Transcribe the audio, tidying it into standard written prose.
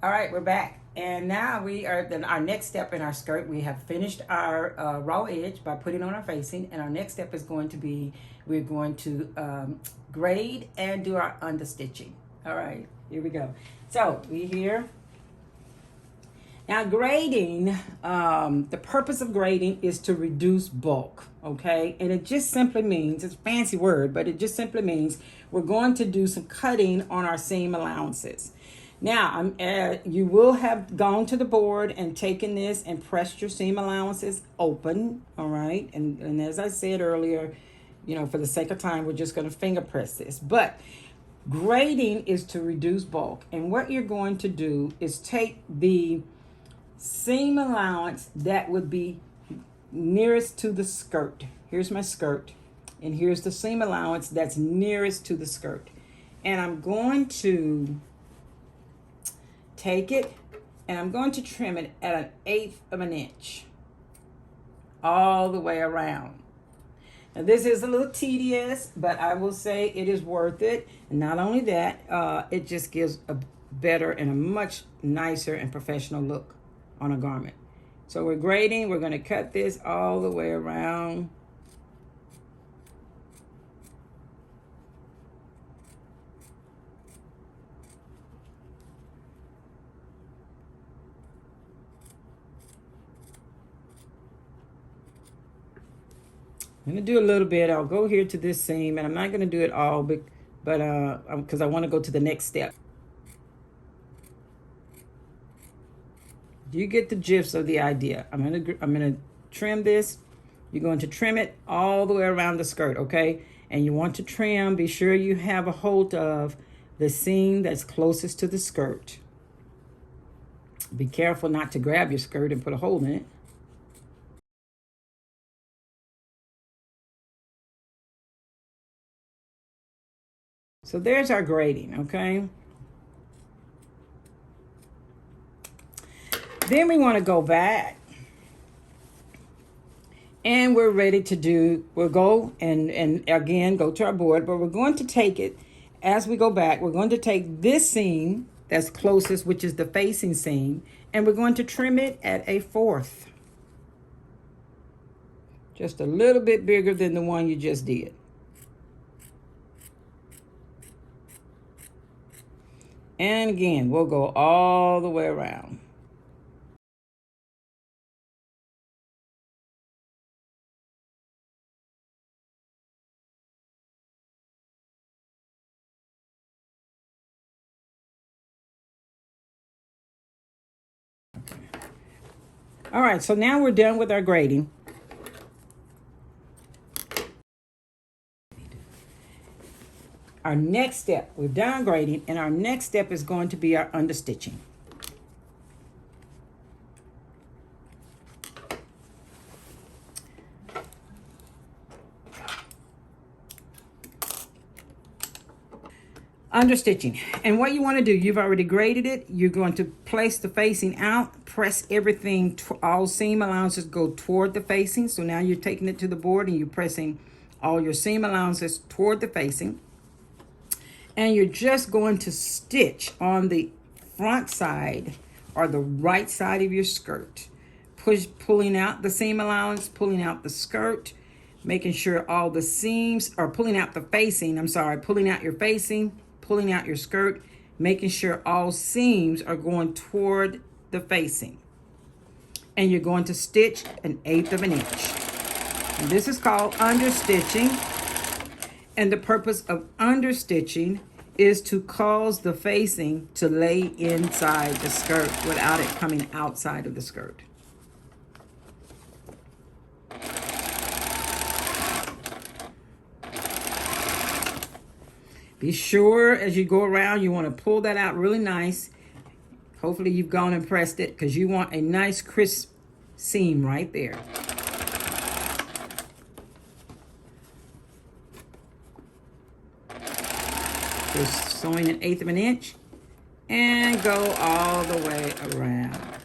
All right, we're back. And now we are, then our next step in our skirt, we have finished our raw edge by putting on our facing. And our next step is going to be, we're going to grade and do our understitching. All right, here we go. So we here. Now grading, the purpose of grading is to reduce bulk, okay? And it just simply means, it's a fancy word, but it just simply means we're going to do some cutting on our seam allowances. Now, you will have gone to the board and taken this and pressed your seam allowances open, all right? And as I said earlier, you know, for the sake of time, we're just going to finger press this. But grading is to reduce bulk. And what you're going to do is take the seam allowance that would be nearest to the skirt. Here's my skirt. And here's the seam allowance that's nearest to the skirt. And I'm going to take it and I'm going to trim it at 1/8 of an inch all the way around. Now this is a little tedious, but I will say it is worth it. And not only that, it just gives a better and a much nicer and professional look on a garment. So we're grading, we're going to cut this all the way around. I'm going to do a little bit. I'll go here to this seam, and I'm not going to do it all, but because I want to go to the next step. You get the gist of the idea. I'm gonna trim this. You're going to trim it all the way around the skirt, okay? And you want to trim, be sure you have a hold of the seam that's closest to the skirt. Be careful not to grab your skirt and put a hole in it. So there's our grading, okay? Then we want to go back and we're ready to do, we'll go and again, go to our board, but we're going to take it as we go back. We're going to take this seam that's closest, which is the facing seam, and we're going to trim it at 1/4. Just a little bit bigger than the one you just did. And again, we'll go all the way around. All right, so now we're done with our grading. Our next step, we're done grading, and our next step is going to be our understitching. Understitching. And what you want to do, you've already graded it. You're going to place the facing out, press everything, all seam allowances go toward the facing. So now you're taking it to the board and you're pressing all your seam allowances toward the facing. And you're just going to stitch on the front side or the right side of your skirt. Pulling out the seam allowance, pulling out the skirt, making sure all the seams, or pulling out the facing, I'm sorry, pulling out your facing, pulling out your skirt, making sure all seams are going toward the facing. And you're going to stitch 1/8 of an inch. And this is called understitching. And the purpose of understitching is to cause the facing to lay inside the skirt without it coming outside of the skirt. Be sure as you go around, you want to pull that out really nice. Hopefully you've gone and pressed it because you want a nice crisp seam right there. Just sewing 1/8 of an inch and go all the way around.